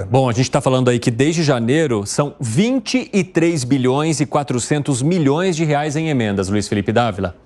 Bom, a gente está falando aí que desde janeiro são 23 bilhões e 400 milhões de reais em emendas, Luiz Felipe Dávila.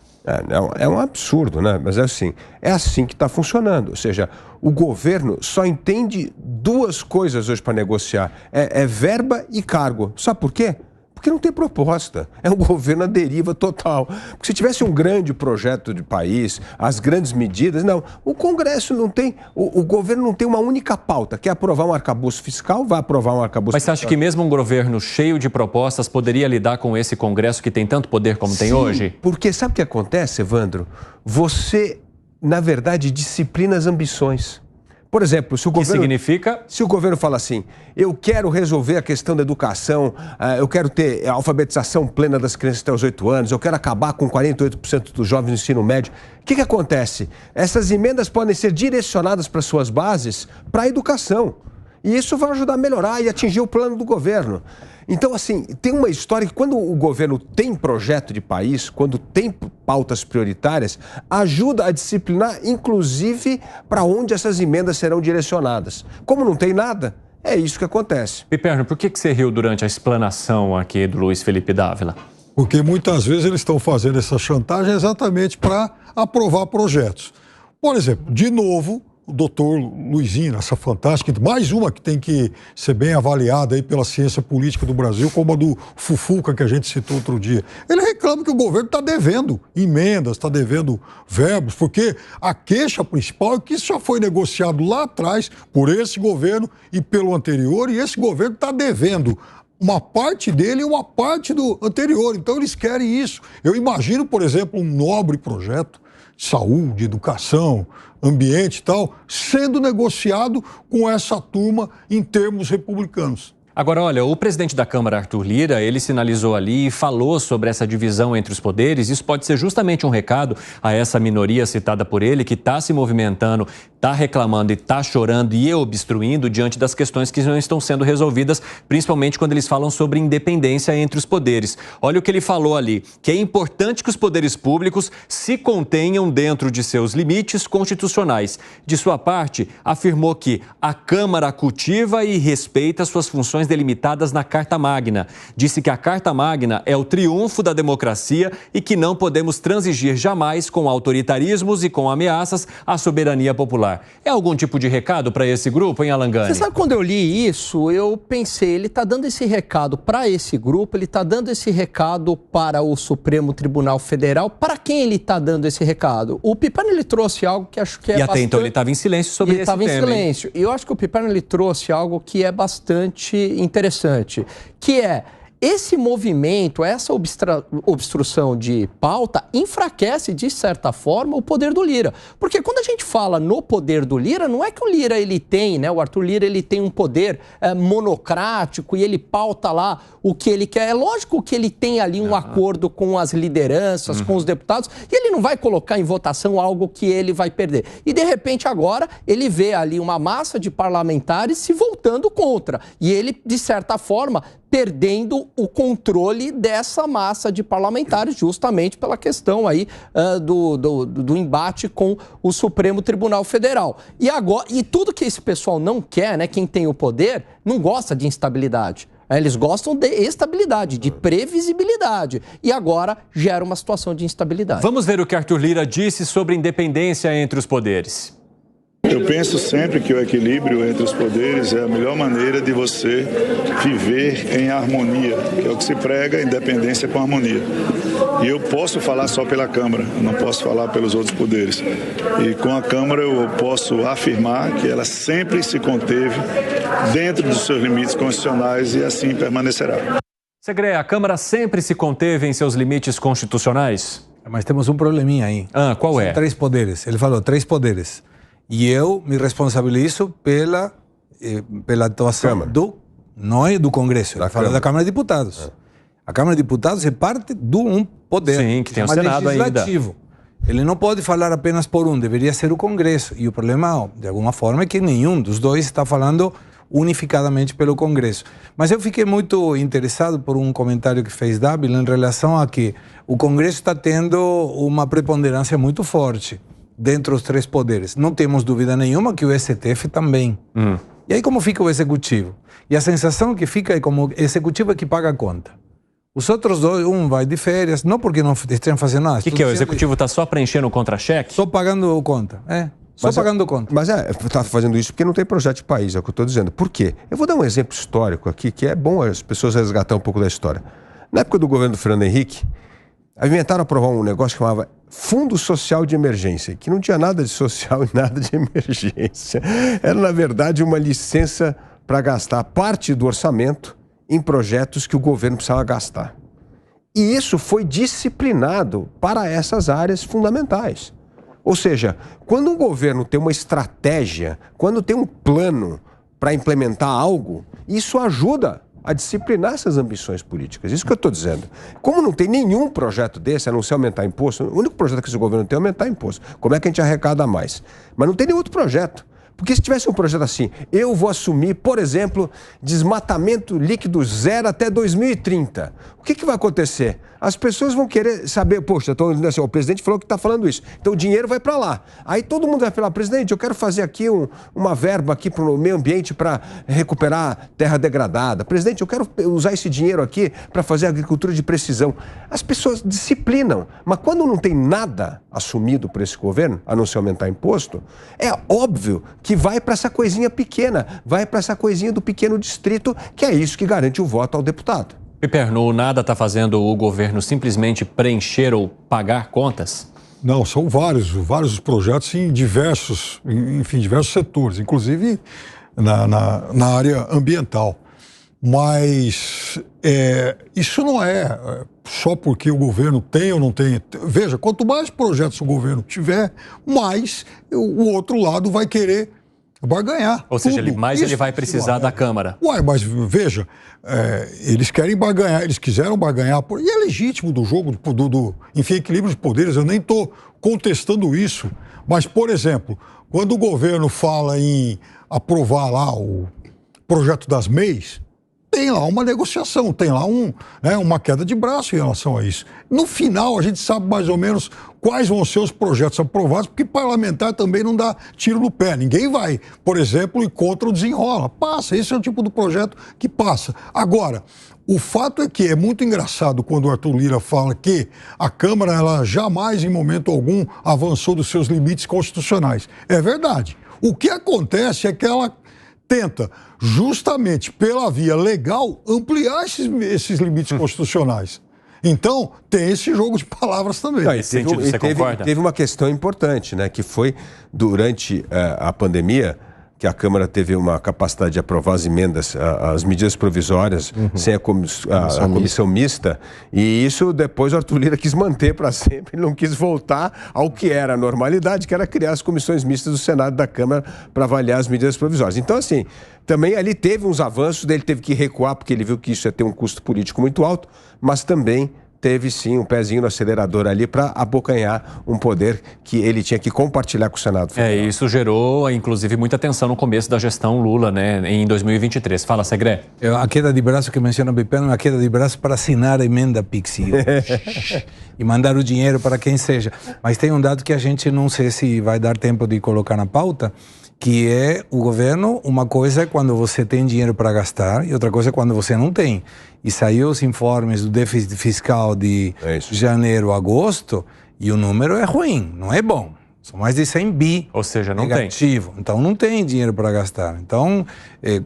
É um absurdo, né? Mas é assim que está funcionando. Ou seja, o governo só entende duas coisas hoje para negociar. É verba e cargo. Sabe por quê? Porque não tem proposta. É um governo à deriva total. Porque se tivesse um grande projeto de país, as grandes medidas, não. O Congresso não tem, o governo não tem uma única pauta, que é aprovar um arcabouço fiscal, vai aprovar um arcabouço fiscal. Mas você acha que mesmo um governo cheio de propostas poderia lidar com esse Congresso que tem tanto poder como tem hoje? Porque sabe o que acontece, Evandro? Você, na verdade, disciplina as ambições. Por exemplo, se o governo... significa? Se o governo fala assim, eu quero resolver a questão da educação, eu quero ter a alfabetização plena das crianças até os 8 anos, eu quero acabar com 48% dos jovens no ensino médio, o que acontece? Essas emendas podem ser direcionadas para suas bases para a educação. E isso vai ajudar a melhorar e atingir o plano do governo. Então, assim, tem uma história que quando o governo tem projeto de país, quando tem pautas prioritárias, ajuda a disciplinar, inclusive, para onde essas emendas serão direcionadas. Como não tem nada, é isso que acontece. Piperno, por que você riu durante a explanação aqui do Luiz Felipe Dávila? Porque muitas vezes eles estão fazendo essa chantagem exatamente para aprovar projetos. Por exemplo, de novo, o doutor Luizinho, essa fantástica, mais uma que tem que ser bem avaliada aí pela ciência política do Brasil, como a do Fufuca, que a gente citou outro dia. Ele reclama que o governo está devendo emendas, está devendo verbos, porque a queixa principal é que isso já foi negociado lá atrás por esse governo e pelo anterior, e esse governo está devendo uma parte dele e uma parte do anterior. Então eles querem isso. Eu imagino, por exemplo, um nobre projeto de saúde, educação, ambiente e tal, sendo negociado com essa turma em termos republicanos. Agora, olha, o presidente da Câmara, Arthur Lira, ele sinalizou ali e falou sobre essa divisão entre os poderes. Isso pode ser justamente um recado a essa minoria citada por ele, que está se movimentando, está reclamando e está chorando e obstruindo diante das questões que não estão sendo resolvidas, principalmente quando eles falam sobre independência entre os poderes. Olha o que ele falou ali, que é importante que os poderes públicos se contenham dentro de seus limites constitucionais. De sua parte, afirmou que a Câmara cultiva e respeita suas funções delimitadas na Carta Magna. Disse que a Carta Magna é o triunfo da democracia e que não podemos transigir jamais com autoritarismos e com ameaças à soberania popular. É algum tipo de recado para esse grupo, hein, Alan Gani? Você sabe, quando eu li isso, eu pensei, ele está dando esse recado para esse grupo, ele está dando esse recado para o Supremo Tribunal Federal. Para quem ele está dando esse recado? O Piperno, ele trouxe algo que acho que é bastante... E até então ele estava em silêncio sobre esse tema. Ele estava em silêncio. E eu acho que o Piperno, ele trouxe algo que é bastante interessante, que é esse movimento, essa obstrução de pauta enfraquece, de certa forma, o poder do Lira. Porque quando a gente fala no poder do Lira, não é que o Lira ele tem, né? O Arthur Lira ele tem um poder monocrático e ele pauta lá o que ele quer. É lógico que ele tem ali um acordo com as lideranças, com os deputados, e ele não vai colocar em votação algo que ele vai perder. E, de repente, agora, ele vê ali uma massa de parlamentares se voltando contra. E ele, de certa forma, perdendo o controle dessa massa de parlamentares, justamente pela questão aí do embate com o Supremo Tribunal Federal. E tudo que esse pessoal não quer, né, quem tem o poder, não gosta de instabilidade. Eles gostam de estabilidade, de previsibilidade. E agora gera uma situação de instabilidade. Vamos ver o que Arthur Lira disse sobre independência entre os poderes. Eu penso sempre que o equilíbrio entre os poderes é a melhor maneira de você viver em harmonia, que é o que se prega, independência com harmonia. E eu posso falar só pela Câmara, eu não posso falar pelos outros poderes. E com a Câmara eu posso afirmar que ela sempre se conteve dentro dos seus limites constitucionais e assim permanecerá. Segre, a Câmara sempre se conteve em seus limites constitucionais? Mas temos um probleminha aí. Qual é? São 3 poderes. Ele falou 3 poderes. E eu me responsabilizo pela atuação não é do Congresso, ele fala da Câmara de Deputados. A Câmara de Deputados é parte de um poder. Sim, que tem o Senado legislativo. Ainda. Ele não pode falar apenas por um, deveria ser o Congresso. E o problema, de alguma forma, é que nenhum dos dois está falando unificadamente pelo Congresso. Mas eu fiquei muito interessado por um comentário que fez Dávila em relação a que o Congresso está tendo uma preponderância muito forte dentro dos 3 poderes. Não temos dúvida nenhuma que o STF também. E aí como fica o executivo? E a sensação que fica é como o executivo é que paga a conta. Os outros dois, um vai de férias, não porque não estejam fazendo nada. O que é? O executivo está só preenchendo o contra-cheque? Só pagando conta, Só pagando conta. Mas está fazendo isso porque não tem projeto de país, é o que eu estou dizendo. Por quê? Eu vou dar um exemplo histórico aqui, que é bom as pessoas resgatar um pouco da história. Na época do governo do Fernando Henrique, inventaram aprovar um negócio que chamava Fundo Social de Emergência, que não tinha nada de social e nada de emergência. Era, na verdade, uma licença para gastar parte do orçamento em projetos que o governo precisava gastar. E isso foi disciplinado para essas áreas fundamentais. Ou seja, quando um governo tem uma estratégia, quando tem um plano para implementar algo, isso ajuda a disciplinar essas ambições políticas. Isso que eu estou dizendo. Como não tem nenhum projeto desse, a não ser aumentar imposto, o único projeto que esse governo tem é aumentar imposto. Como é que a gente arrecada mais? Mas não tem nenhum outro projeto. Porque se tivesse um projeto assim, eu vou assumir, por exemplo, desmatamento líquido zero até 2030. O que vai acontecer? As pessoas vão querer saber, poxa, assim, o presidente falou que está falando isso, então o dinheiro vai para lá. Aí todo mundo vai falar, presidente, eu quero fazer aqui uma verba aqui para o meio ambiente para recuperar terra degradada. Presidente, eu quero usar esse dinheiro aqui para fazer agricultura de precisão. As pessoas disciplinam, mas quando não tem nada assumido por esse governo, a não ser aumentar imposto, é óbvio que vai para essa coisinha pequena, vai para essa coisinha do pequeno distrito, que é isso que garante o voto ao deputado. Piperno, nada está fazendo o governo simplesmente preencher ou pagar contas? Não, são vários os projetos em diversos setores, inclusive na área ambiental. Mas isso não é só porque o governo tem ou não tem. Veja, quanto mais projetos o governo tiver, mais o outro lado vai querer barganhar. Ou seja, ele vai precisar da Câmara. Mas veja, eles querem barganhar, eles quiseram barganhar, e é legítimo do jogo, enfim, equilíbrio de poderes, eu nem estou contestando isso. Mas, por exemplo, quando o governo fala em aprovar lá o projeto das MEIs, tem lá uma negociação, tem lá uma queda de braço em relação a isso. No final, a gente sabe mais ou menos quais vão ser os projetos aprovados, porque parlamentar também não dá tiro no pé. Ninguém vai, por exemplo, ir contra o desenrola. Passa, esse é o tipo do projeto que passa. Agora, o fato é que é muito engraçado quando o Arthur Lira fala que a Câmara ela jamais, em momento algum, avançou dos seus limites constitucionais. É verdade. O que acontece é que ela tenta, justamente pela via legal, ampliar esses limites constitucionais. Então, tem esse jogo de palavras também. Teve uma questão importante, né, que foi durante a pandemia, que a Câmara teve uma capacidade de aprovar as emendas, as medidas provisórias, sem a comissão mista, e isso depois o Arthur Lira quis manter para sempre, ele não quis voltar ao que era a normalidade, que era criar as comissões mistas do Senado e da Câmara para avaliar as medidas provisórias. Então, assim, também ali teve uns avanços, ele teve que recuar, porque ele viu que isso ia ter um custo político muito alto, mas também teve sim um pezinho no acelerador ali para abocanhar um poder que ele tinha que compartilhar com o Senado. Isso gerou, inclusive, muita tensão no começo da gestão Lula, né, em 2023. Fala, Segré. A queda de braço que menciona o Piperno é a queda de braço para assinar a emenda Pix e mandar o dinheiro para quem seja. Mas tem um dado que a gente não sei se vai dar tempo de colocar na pauta, que é o governo, uma coisa é quando você tem dinheiro para gastar e outra coisa é quando você não tem. E saiu os informes do déficit fiscal de janeiro a agosto e o número é ruim, não é bom. São mais de 100 bi. Ou seja, não negativo. tem. Então não tem dinheiro para gastar. Então,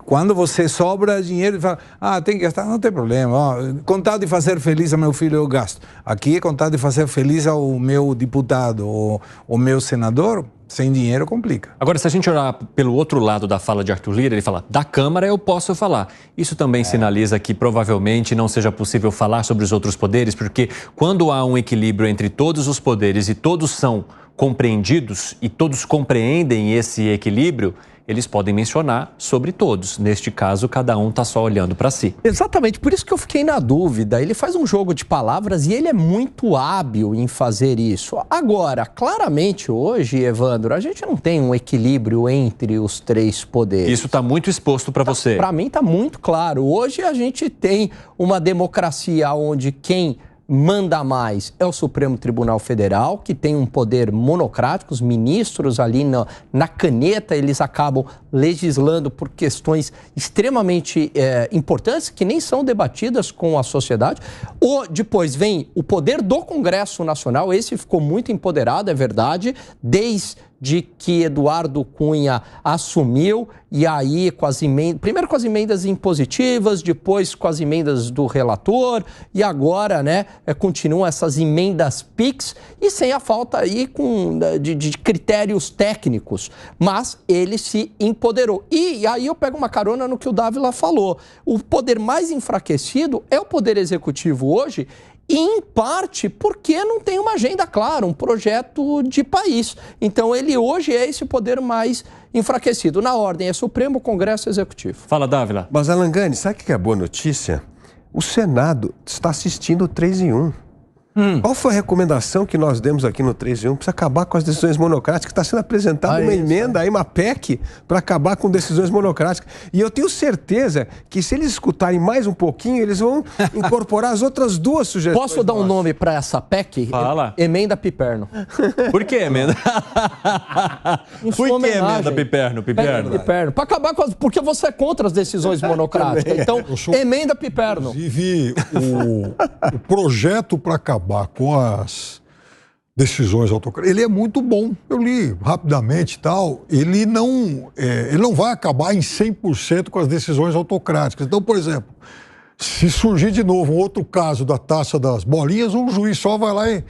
quando você sobra dinheiro e fala, tem que gastar, não tem problema. Contar de fazer feliz ao meu filho, eu gasto. Aqui é contar de fazer feliz ao meu deputado ou ao meu senador, sem dinheiro complica. Agora, se a gente olhar pelo outro lado da fala de Arthur Lira, ele fala, da Câmara eu posso falar. Isso também sinaliza que provavelmente não seja possível falar sobre os outros poderes, porque quando há um equilíbrio entre todos os poderes e todos são compreendidos e todos compreendem esse equilíbrio, eles podem mencionar sobre todos. Neste caso, cada um está só olhando para si. Exatamente, por isso que eu fiquei na dúvida. Ele faz um jogo de palavras e ele é muito hábil em fazer isso. Agora, claramente hoje, Evandro, a gente não tem um equilíbrio entre os três poderes. Isso está muito exposto para você. Para mim está muito claro. Hoje a gente tem uma democracia onde quem manda mais é o Supremo Tribunal Federal, que tem um poder monocrático, os ministros ali na caneta, eles acabam legislando por questões extremamente importantes, que nem são debatidas com a sociedade. Depois vem o poder do Congresso Nacional, esse ficou muito empoderado, é verdade, desde que Eduardo Cunha assumiu, e aí primeiro com as emendas impositivas, depois com as emendas do relator, e agora, né, continuam essas emendas PIX, e sem a falta aí de critérios técnicos, mas ele se empoderou. E aí eu pego uma carona no que o Dávila falou, o poder mais enfraquecido é o poder executivo hoje, em parte porque não tem uma agenda clara, um projeto de país. Então ele hoje é esse poder mais enfraquecido. Na ordem é Supremo, Congresso e Executivo. Fala, Dávila. Mas, Alangani, sabe o que é boa notícia? O Senado está assistindo o 3 em 1. Qual foi a recomendação que nós demos aqui no 3 em 1? Precisa acabar com as decisões monocráticas. Está sendo apresentada uma emenda aí, uma PEC, para acabar com decisões monocráticas. E eu tenho certeza que se eles escutarem mais um pouquinho, eles vão incorporar as outras duas sugestões. Posso dar um nome para essa PEC? Fala. Emenda Piperno. Por que emenda? Por que emenda Piperno? Piperno. Para acabar com porque você é contra as decisões monocráticas. Então, emenda Piperno. Inclusive, o projeto para acabar com as decisões autocráticas, ele é muito bom. Eu li rapidamente e tal. Ele não vai acabar em 100% com as decisões autocráticas. Então, por exemplo, se surgir de novo um outro caso da taxa das bolinhas, um juiz só vai lá e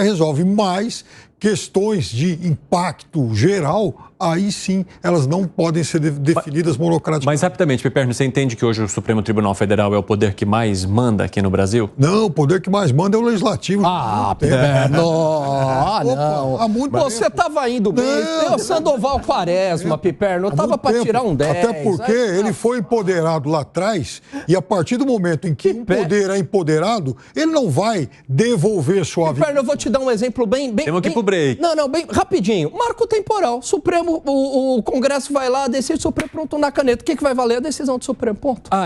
resolve. Mas questões de impacto geral, aí sim, elas não podem ser definidas monocraticamente. Mas rapidamente, Piperno, você entende que hoje o Supremo Tribunal Federal é o poder que mais manda aqui no Brasil? Não, o poder que mais manda é o Legislativo. Piperno! Não. Há muito você estava indo bem. O Sandoval Quaresma, Piperno, estava para tirar um 10. Até porque ele foi empoderado lá atrás, e a partir do momento em que um poder é empoderado, ele não vai devolver sua vida. Piperno, eu vou te dar um exemplo bem... Temos que ir pro break. Não, bem rapidinho. Marco temporal. Supremo, o Congresso vai lá, decide, o Supremo pronto na caneta. O que vai valer? A decisão do Supremo, ponto.